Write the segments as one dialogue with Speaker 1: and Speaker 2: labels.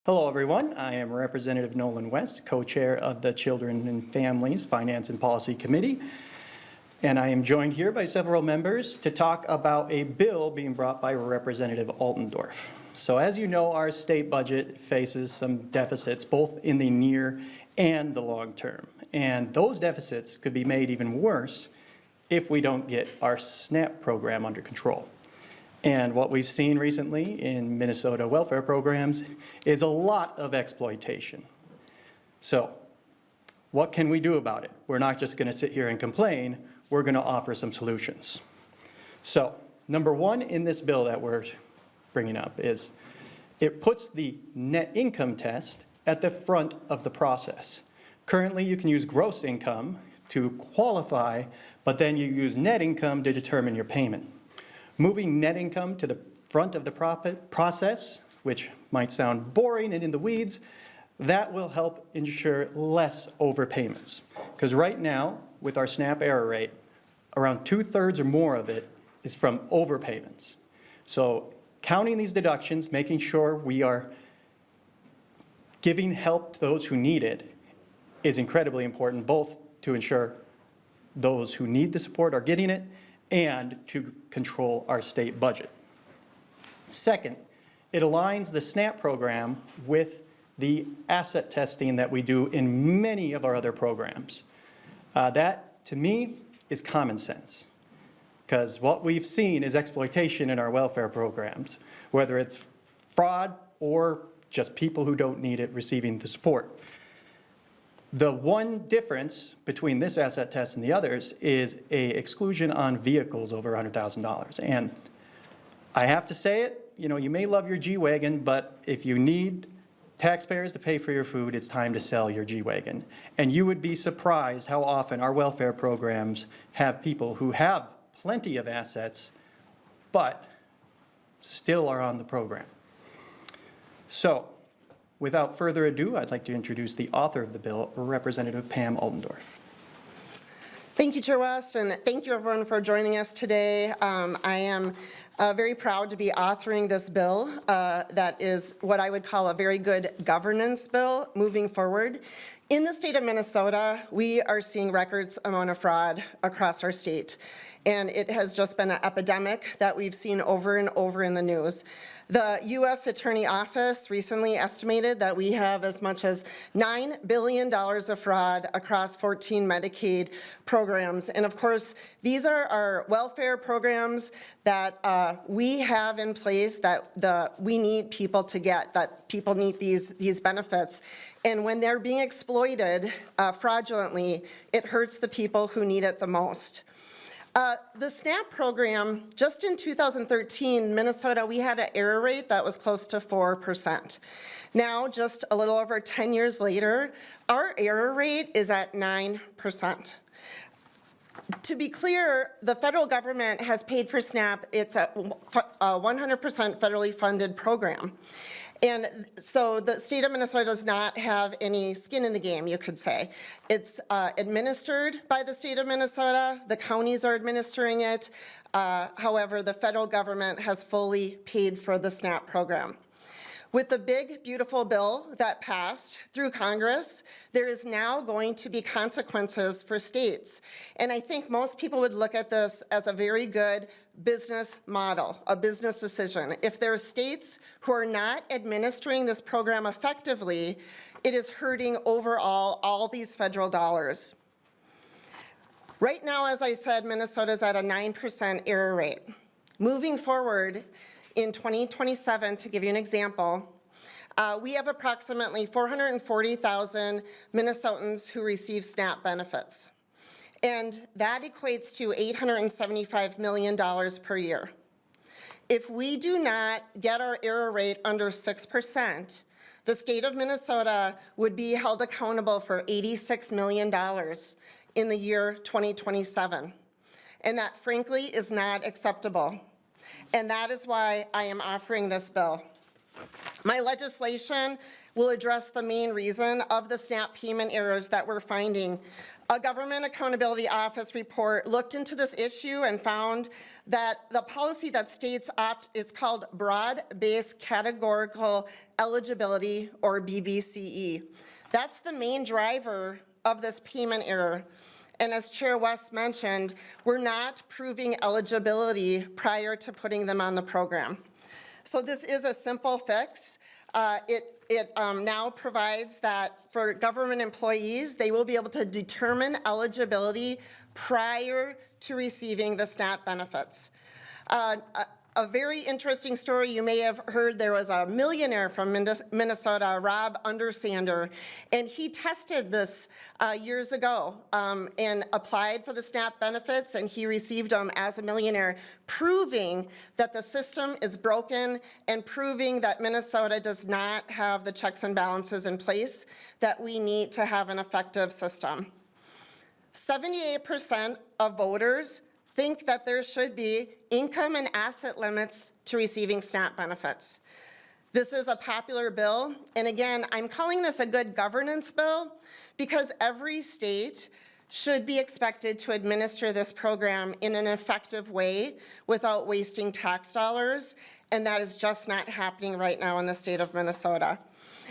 Speaker 1: Hello everyone, I am Representative Nolan West, co-chair of the Children and Families Finance and Policy Committee, and I am joined here by several members to talk about a bill being brought by Representative Altendorf. So as you know, our state budget faces some deficits both in the near and the long term, and those deficits could be made even worse if we don't get our SNAP program under control. And what we've seen recently in Minnesota welfare programs is a lot of exploitation. So what can we do about it? We're not just going to sit here and complain, we're going to offer some solutions. So number one in this bill that we're bringing up is it puts the net income test at the front of the process. Currently you can use gross income to qualify, but then you use net income to determine your payment. Moving net income to the front of the process, which might sound boring and in the weeds, that will help ensure less overpayments. Because right now, with our SNAP error rate, around 2/3 or more of it is from overpayments. So counting these deductions, making sure we are giving help to those who need it is incredibly important, both to ensure those who need the support are getting it, and to control our state budget. Second, it aligns the SNAP program with the asset testing that we do in many of our other programs. That, to me, is common sense, because what we've seen is exploitation in our welfare programs, whether it's fraud or just people who don't need it receiving the support. The one difference between this asset test and the others is an exclusion on vehicles over $100,000. And I have to say it, you may love your G-Wagon, but if you need taxpayers to pay for your food, it's time to sell your G-Wagon. And you would be surprised how often our welfare programs have people who have plenty of assets, but still are on the program. So, without further ado, I'd like to introduce the author of the bill, Representative Pam Altendorf.
Speaker 2: Thank you, Chair West, and thank you everyone for joining us today. I am very proud to be authoring this bill that is what I would call a very good governance bill moving forward. In the state of Minnesota, we are seeing records amount of fraud across our state. And it has just been an epidemic that we've seen over and over in the news. The U.S. Attorney Office recently estimated that we have as much as $9 billion of fraud across 14 Medicaid programs. And of course, these are our welfare programs that we have in place that we need people to get, that people need these benefits. And when they're being exploited fraudulently, it hurts the people who need it the most. The SNAP program, just in 2013, Minnesota, we had an error rate that was close to 4%. Now, just a little over 10 years later, our error rate is at 9%. To be clear, the federal government has paid for SNAP. It's a 100% federally funded program. And so the state of Minnesota does not have any skin in the game, you could say. It's administered by the state of Minnesota. The counties are administering it. However, the federal government has fully paid for the SNAP program. With the big, beautiful bill that passed through Congress, there is now going to be consequences for states. And I think most people would look at this as a very good business model, a business decision. If there are states who are not administering this program effectively, it is hurting overall all these federal dollars. Right now, as I said, Minnesota is at a 9% error rate. Moving forward, in 2027, to give you an example, we have approximately 440,000 Minnesotans who receive SNAP benefits. And that equates to $875 million per year. If we do not get our error rate under 6%, the state of Minnesota would be held accountable for $86 million in the year 2027. And that, frankly, is not acceptable. And that is why I am offering this bill. My legislation will address the main reason of the SNAP payment errors that we're finding. A Government Accountability Office report looked into this issue and found that the policy that states it's called broad-based categorical eligibility, or BBCE. That's the main driver of this payment error. And as Chair West mentioned, we're not proving eligibility prior to putting them on the program. So this is a simple fix. It now provides that for government employees, they will be able to determine eligibility prior to receiving the SNAP benefits. A very interesting story you may have heard, there was a millionaire from Minnesota, Rob Undersander, and he tested this years ago and applied for the SNAP benefits, and he received them as a millionaire, proving that the system is broken and proving that Minnesota does not have the checks and balances in place that we need to have an effective system. 78% of voters think that there should be income and asset limits to receiving SNAP benefits. This is a popular bill, and again, I'm calling this a good governance bill because every state should be expected to administer this program in an effective way without wasting tax dollars, and that is just not happening right now in the state of Minnesota.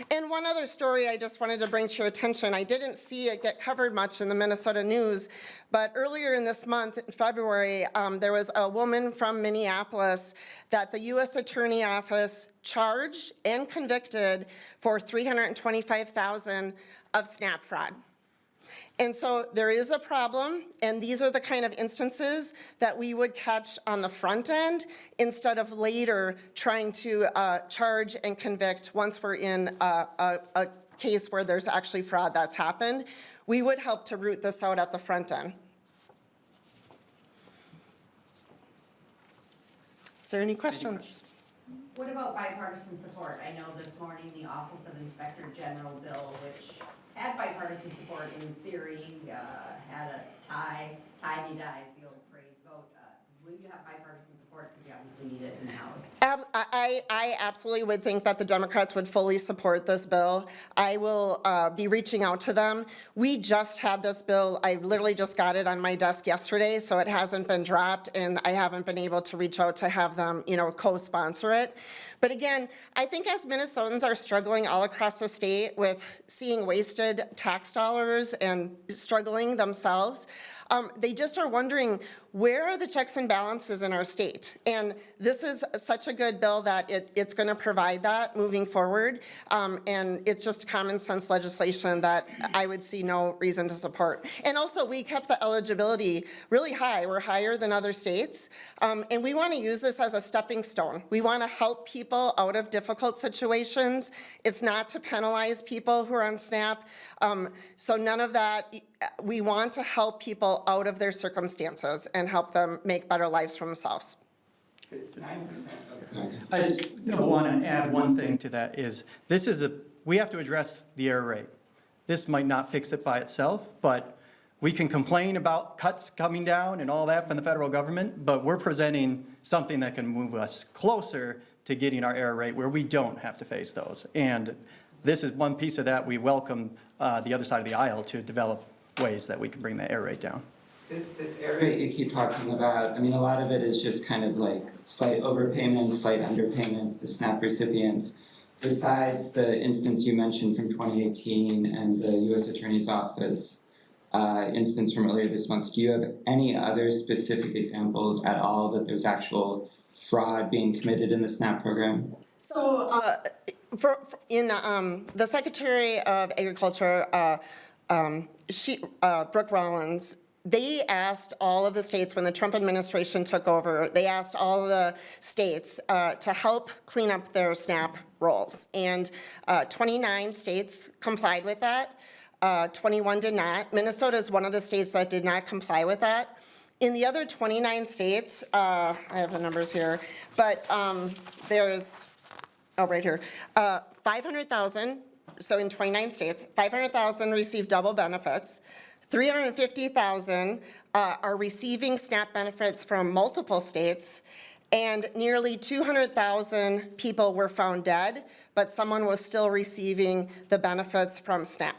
Speaker 2: And one other story I just wanted to bring to your attention. I didn't see it get covered much in the Minnesota news, but earlier in this month, in February, there was a woman from Minneapolis that the U.S. Attorney Office charged and convicted for $325,000 of SNAP fraud. And so there is a problem, and these are the kind of instances that we would catch on the front end instead of later trying to charge and convict once we're in a case where there's actually fraud that's happened. We would help to root this out at the front end. Is there any questions?
Speaker 3: What about bipartisan support? I know this morning the Office of Inspector General bill, which had bipartisan support in theory, had a tie-me-die is the old phrase, vote. Will you have bipartisan support, because you obviously need it in the House?
Speaker 2: I absolutely would think that the Democrats would fully support this bill. I will be reaching out to them. We just had this bill, I literally just got it on my desk yesterday, so it hasn't been dropped, and I haven't been able to reach out to have them, co-sponsor it. But again, I think as Minnesotans are struggling all across the state with seeing wasted tax dollars and struggling themselves, they just are wondering, where are the checks and balances in our state? And this is such a good bill that it's going to provide that moving forward. And it's just common sense legislation that I would see no reason to support. And also, we kept the eligibility really high. We're higher than other states. And we want to use this as a stepping stone. We want to help people out of difficult situations. It's not to penalize people who are on SNAP. So none of that. We want to help people out of their circumstances and help them make better lives for themselves.
Speaker 4: It's 9%.
Speaker 1: I just want to add one thing to that is, we have to address the error rate. This might not fix it by itself, but we can complain about cuts coming down and all that from the federal government, but we're presenting something that can move us closer to getting our error rate where we don't have to face those. And this is one piece of that. We welcome the other side of the aisle to develop ways that we can bring the error rate down.
Speaker 4: This error rate you keep talking about, a lot of it is just kind of like slight overpayments, slight underpayments to SNAP recipients. Besides the instance you mentioned from 2018 and the U.S. Attorney's Office instance from earlier this month, do you have any other specific examples at all that there's actual fraud being committed in the SNAP program?
Speaker 2: So the Secretary of Agriculture, Brooke Rollins, they asked all of the states, when the Trump administration took over, they asked all of the states to help clean up their SNAP rolls. And 29 states complied with that. 21 did not. Minnesota is one of the states that did not comply with that. In the other 29 states, I have the numbers here, but there's, right here, 500,000. So in 29 states, 500,000 receive double benefits, 350,000 are receiving SNAP benefits from multiple states, And nearly 200,000 people were found dead, but someone was still receiving the benefits from SNAP.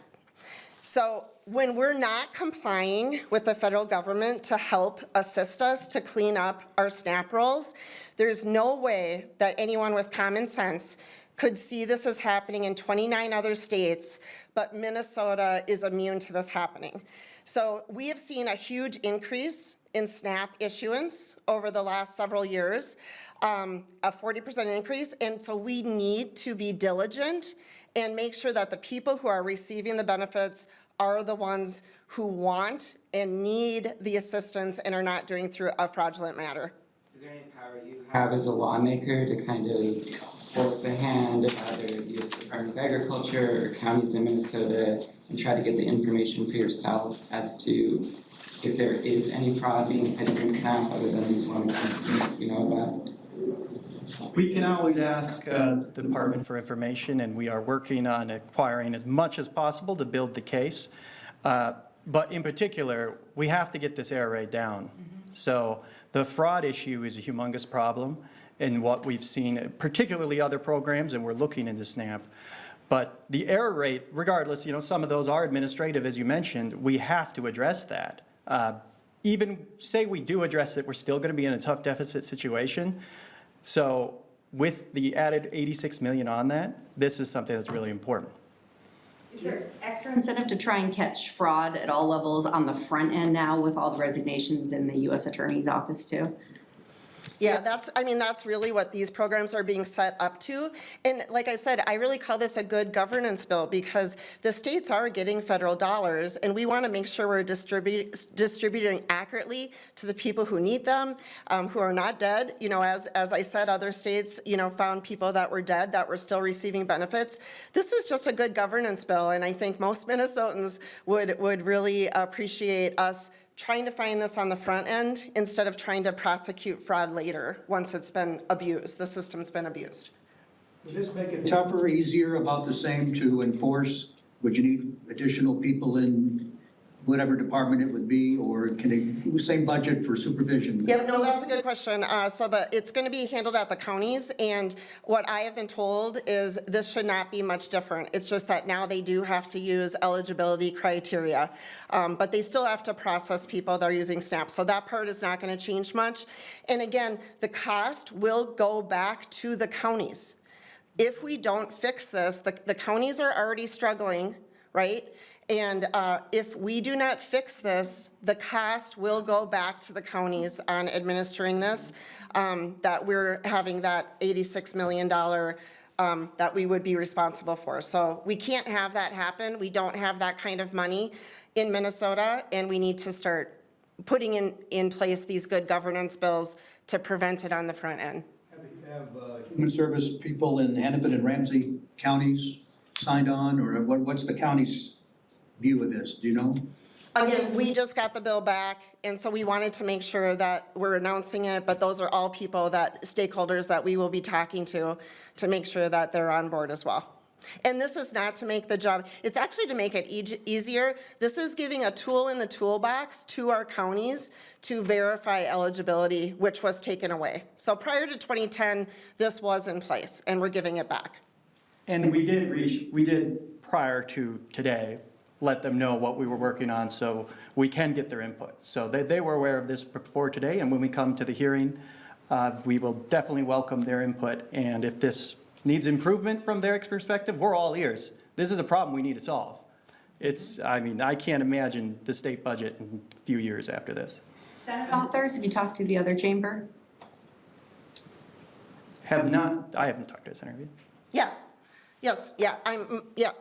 Speaker 2: So when we're not complying with the federal government to help assist us to clean up our SNAP rolls, there's no way that anyone with common sense could see this as happening in 29 other states, but Minnesota is immune to this happening. So we have seen a huge increase in SNAP issuance over the last several years, a 40% increase, and so we need to be diligent and make sure that the people who are receiving the benefits are the ones who want and need the assistance and are not doing through a fraudulent matter.
Speaker 4: Is there any power you have as a lawmaker to kind of force the hand of either the U.S. Department of Agriculture or counties in Minnesota and try to get the information for yourself as to if there is any fraud being committed in SNAP other than these one instances we know about?
Speaker 1: We can always ask the Department for information, and we are working on acquiring as much as possible to build the case. But in particular, we have to get this error rate down. So the fraud issue is a humongous problem in what we've seen, particularly other programs, and we're looking into SNAP. But the error rate, regardless, some of those are administrative, as you mentioned, we have to address that. Even say we do address it, we're still going to be in a tough deficit situation. So with the added 86 million on that, this is something that's really important.
Speaker 3: Is there extra incentive to try and catch fraud at all levels on the front end now with all the resignations in the U.S. Attorney's Office too?
Speaker 2: Yeah, that's really what these programs are being set up to. And like I said, I really call this a good governance bill because the states are getting federal dollars and we want to make sure we're distributing accurately to the people who need them, who are not dead. As I said, other states, found people that were dead that were still receiving benefits. This is just a good governance bill, and I think most Minnesotans would really appreciate us trying to find this on the front end instead of trying to prosecute fraud later once it's been abused, the system's been abused.
Speaker 5: Would this make it tougher, easier, about the same to enforce? Would you need additional people in whatever department it would be, or can it, same budget for supervision?
Speaker 2: Yeah, no, that's a good question. It's going to be handled at the counties, and what I have been told is this should not be much different. It's just that now they do have to use eligibility criteria, but they still have to process people that are using SNAP, so that part is not going to change much. And again, the cost will go back to the counties. If we don't fix this, the counties are already struggling, right? And if we do not fix this, the cost will go back to the counties on administering this, that we're having that $86 million that we would be responsible for. So we can't have that happen. We don't have that kind of money in Minnesota, and we need to start putting in place these good governance bills to prevent it on the front end.
Speaker 5: Have human service people in Hennepin and Ramsey counties signed on, or what's the county's view of this? Do you know?
Speaker 2: Again, we just got the bill back, and so we wanted to make sure that we're announcing it, but those are all people stakeholders that we will be talking to make sure that they're on board as well. And this is not to make the job, it's actually to make it easier. This is giving a tool in the toolbox to our counties to verify eligibility, which was taken away. So prior to 2010, this was in place, and we're giving it back.
Speaker 1: And we did prior to today, let them know what we were working on so we can get their input. So they were aware of this before today, and when we come to the hearing, we will definitely welcome their input. And if this needs improvement from their perspective, we're all ears. This is a problem we need to solve. I can't imagine the state budget in a few years after this.
Speaker 3: Senate authors, have you talked to the other chamber?
Speaker 1: I haven't talked to a senator.
Speaker 2: Yeah. Yes, yeah,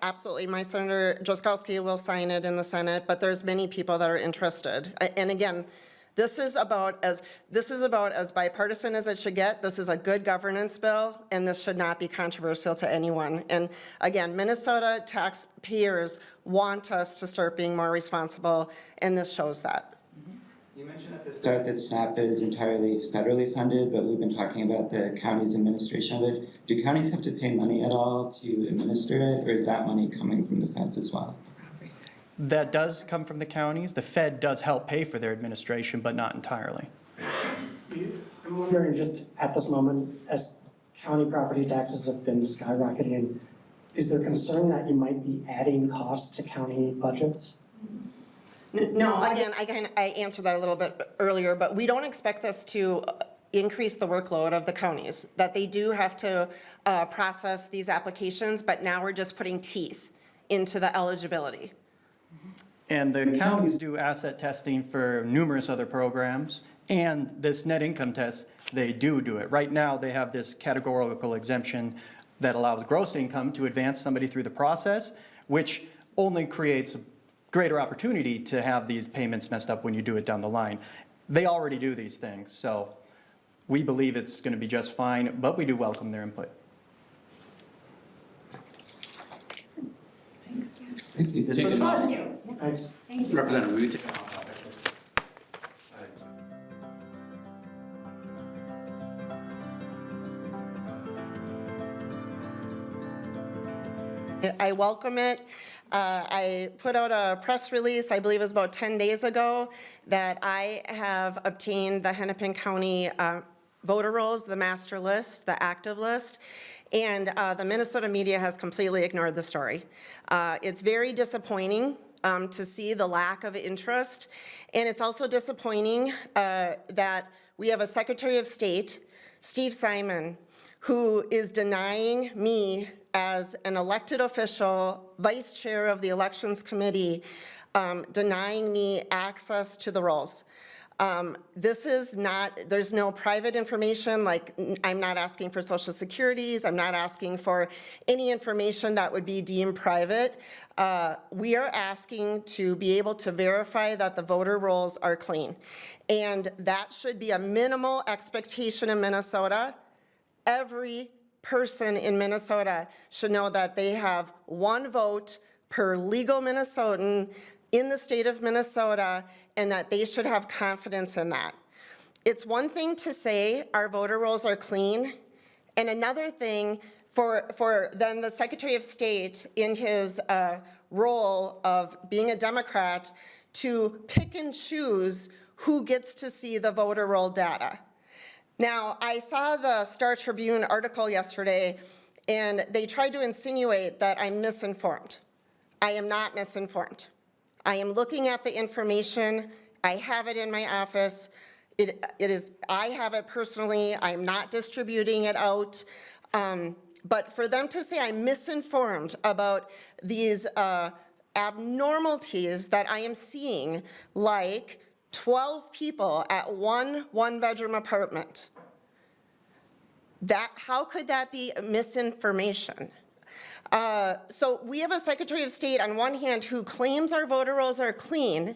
Speaker 2: absolutely. My Senator Joskowski will sign it in the Senate, but there's many people that are interested. And again, this is about as bipartisan as it should get. This is a good governance bill, and this should not be controversial to anyone. And again, Minnesota taxpayers want us to start being more responsible, and this shows that.
Speaker 4: You mentioned at the start that SNAP is entirely federally funded, but we've been talking about the county's administration of it. Do counties have to pay money at all to administer it, or is that money coming from the feds as well?
Speaker 1: That does come from the counties. The Fed does help pay for their administration, but not entirely.
Speaker 6: I'm wondering, just at this moment, as county property taxes have been skyrocketing, is there concern that you might be adding costs to county budgets?
Speaker 2: No, again, I answered that a little bit earlier, but we don't expect this to increase the workload of the counties, that they do have to process these applications, but now we're just putting teeth into the eligibility.
Speaker 1: And the counties do asset testing for numerous other programs, and this net income test, they do it. Right now, they have this categorical exemption that allows gross income to advance somebody through the process, which only creates a greater opportunity to have these payments messed up when you do it down the line. They already do these things, so we believe it's going to be just fine, but we do welcome their input.
Speaker 4: Thank you.
Speaker 1: This was fun.
Speaker 3: Thank you.
Speaker 6: Thanks.
Speaker 3: Thank you.
Speaker 7: Representative, will you take off topic?
Speaker 2: I welcome it. I put out a press release, I believe it was about 10 days ago, that I have obtained the Hennepin County voter rolls, the master list, the active list, and the Minnesota media has completely ignored the story. It's very disappointing to see the lack of interest, and it's also disappointing that we have a Secretary of State, Steve Simon, who is denying me as an elected official, vice chair of the Elections Committee, denying me access to the rolls. This is not, there's no private information, like I'm not asking for social securities, I'm not asking for any information that would be deemed private. We are asking to be able to verify that the voter rolls are clean. And that should be a minimal expectation in Minnesota. Every person in Minnesota should know that they have one vote per legal Minnesotan in the state of Minnesota, and that they should have confidence in that. It's one thing to say our voter rolls are clean, and another thing for then the Secretary of State in his role of being a Democrat to pick and choose who gets to see the voter roll data. Now, I saw the Star Tribune article yesterday, and they tried to insinuate that I'm misinformed. I am not misinformed. I am looking at the information. I have it in my office. I have it personally. I'm not distributing it out. But for them to say I'm misinformed about these abnormalities that I am seeing, like 12 people at one-bedroom apartment, how could that be misinformation? So we have a Secretary of State on one hand who claims our voter rolls are clean,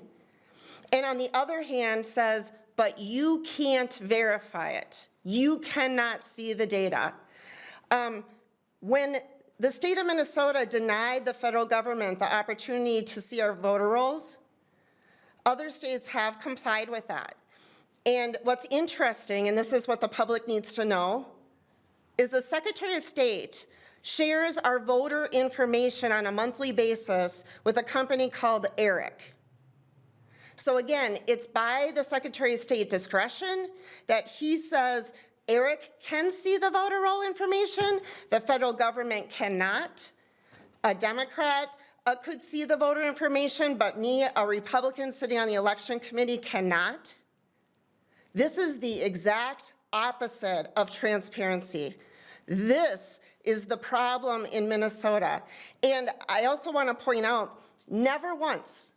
Speaker 2: and on the other hand says, but you can't verify it. You cannot see the data. When the state of Minnesota denied the federal government the opportunity to see our voter rolls, other states have complied with that. And what's interesting, and this is what the public needs to know, is the Secretary of State shares our voter information on a monthly basis with a company called ERIC. So again, it's by the Secretary of State discretion that he says ERIC can see the voter roll information, the federal government cannot. A Democrat could see the voter information, but me, a Republican sitting on the election committee, cannot. This is the exact opposite of transparency. This is the problem in Minnesota. And I also want to point out, never once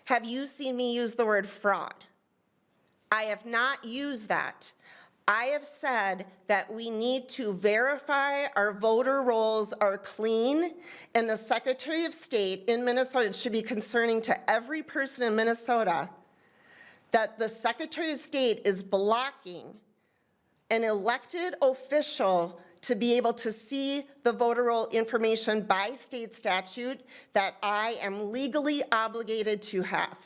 Speaker 2: have you seen me use the word fraud. I have not used that. I have said that we need to verify our voter rolls are clean, and the Secretary of State in Minnesota, it should be concerning to every person in Minnesota, that the Secretary of State is blocking an elected official to be able to see the voter roll information by state statute that I am legally obligated to have.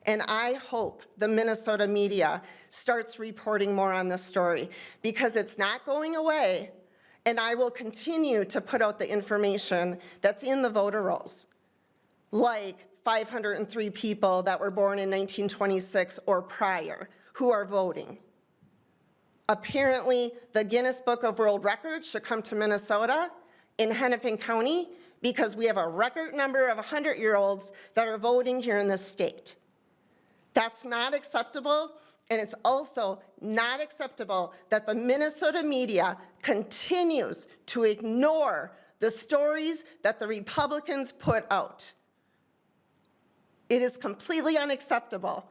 Speaker 2: And I hope the Minnesota media starts reporting more on this story, because it's not going away, and I will continue to put out the information that's in the voter rolls, like 503 people that were born in 1926 or prior who are voting. apparently the Guinness Book of World Records should come to Minnesota in Hennepin County because we have a record number of 100-year-olds that are voting here in this state. That's not acceptable, and it's also not acceptable that the Minnesota media continues to ignore the stories that the Republicans put out. It is completely unacceptable.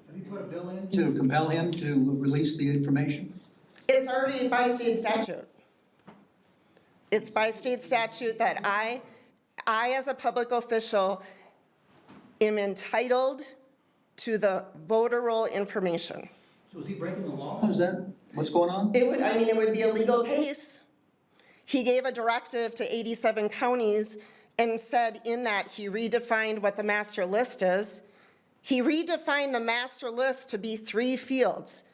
Speaker 5: Have you put a bill in to compel him to release the information?
Speaker 2: It's already by state statute. It's by state statute that I as a public official am entitled to the voter roll information.
Speaker 5: So is he breaking the law? Is that what's going on?
Speaker 2: It would be a legal case. He gave a directive to 87 counties and said in that he redefined what the master list is. He redefined the master list to be 3 fields: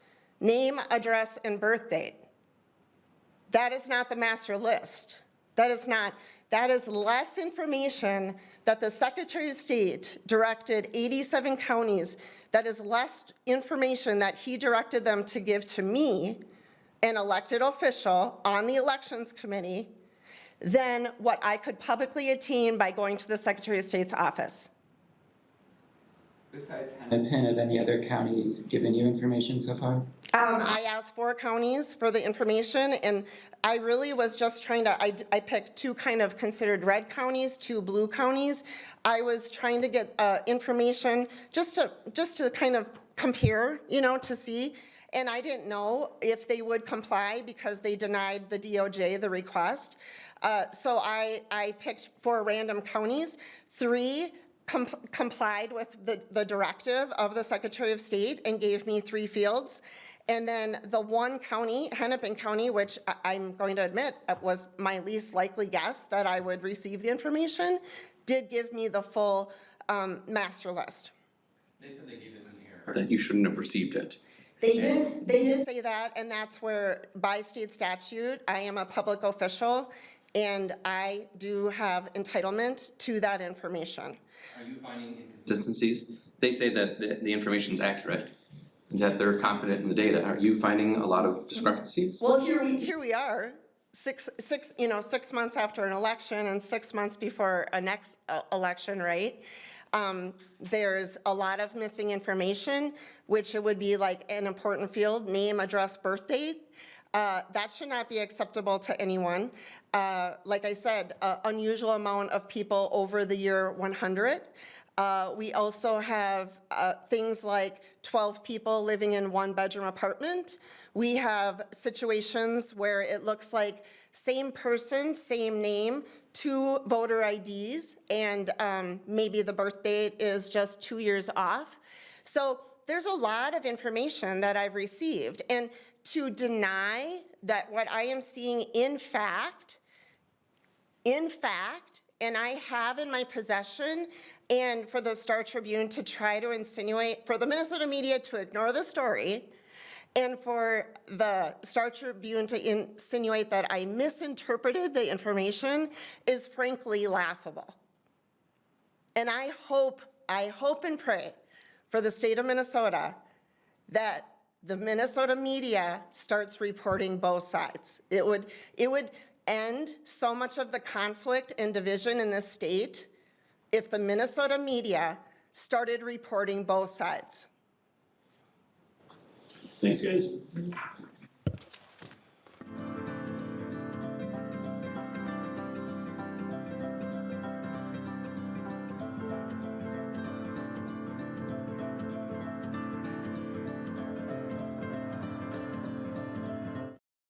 Speaker 2: name, address, and birth date. That is not the master list. That is less information that the Secretary of State directed 87 counties. That is less information that he directed them to give to me, an elected official on the elections committee, than what I could publicly attain by going to the Secretary of State's office.
Speaker 4: Besides Hennepin, have any other counties given you information so far?
Speaker 2: I asked 4 counties for the information, and I really was just trying to, I picked 2 kind of considered red counties, 2 blue counties. I was trying to get information just to kind of compare, to see. And I didn't know if they would comply because they denied the DOJ the request. So I picked 4 random counties. 3 complied with the directive of the Secretary of State and gave me 3 fields. And then the 1 county, Hennepin County, which I'm going to admit was my least likely guess that I would receive the information, did give me the full master list.
Speaker 7: They said they gave it in here. That you shouldn't have received it.
Speaker 2: They did say that, and that's where, by state statute, I am a public official, and I do have entitlement to that information.
Speaker 7: Are you finding inconsistencies? They say that the information's accurate, that they're confident in the data. Are you finding a lot of discrepancies?
Speaker 2: Well, here we are, 6 months after an election and 6 months before a next election, right? There's a lot of missing information, which it would be like an important field: name, address, birth date. That should not be acceptable to anyone. Like I said, unusual amount of people over the year 100. We also have things like 12 people living in 1-bedroom apartment. We have situations where it looks like same person, same name, 2 voter IDs, and maybe the birth date is just 2 years off. So there's a lot of information that I've received. And to deny that what I am seeing in fact, and I have in my possession, and for the Star Tribune to try to insinuate, for the Minnesota media to ignore the story, and for the Star Tribune to insinuate that I misinterpreted the information is frankly laughable. And I hope and pray for the state of Minnesota that the Minnesota media starts reporting both sides. It would end so much of the conflict and division in this state if the Minnesota media started reporting both sides.
Speaker 8: Thanks, guys.